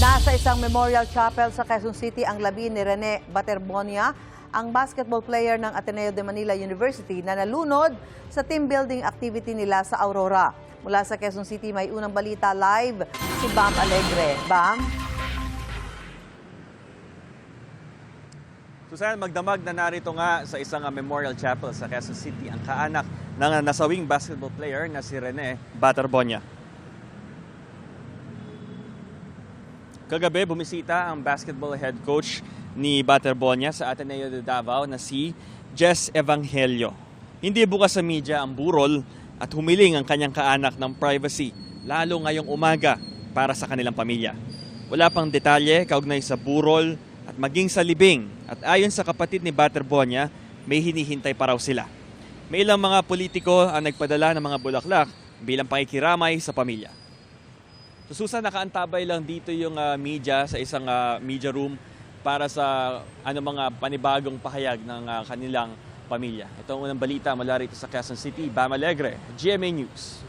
Nasa isang memorial chapel sa Quezon City ang labi ni Rene Baterbonia, ang basketball player ng Ateneo de Manila University na nalunod sa team building activity nila sa Aurora. Mula sa Quezon City, may unang balita live si Bam Alegre. Bam? Susan, magdamag na narito nga sa isang memorial chapel sa Quezon City ang kaanak ng nasawing basketball player na si Rene Baterbonia. Kagabi, bumisita ang basketball head coach ni Baterbonia sa Ateneo de Davao na si Jess Evangelio. Hindi bukas sa media ang burol at humiling ang kanyang kaanak ng privacy, lalo ngayong umaga para sa kanilang pamilya. Wala pang detalye kaugnay sa burol at maging sa libing. At ayon sa kapatid ni Baterbonia, may hinihintay pa raw sila. May ilang mga politiko ang nagpadala ng mga bulaklak bilang pakikiramay sa pamilya. So Susan, nakaantabay lang dito yung media sa isang media room para sa mga panibagong pahayag ng kanilang pamilya. Ito ang unang balita mula rito sa Quezon City. Bam Alegre, GMA News.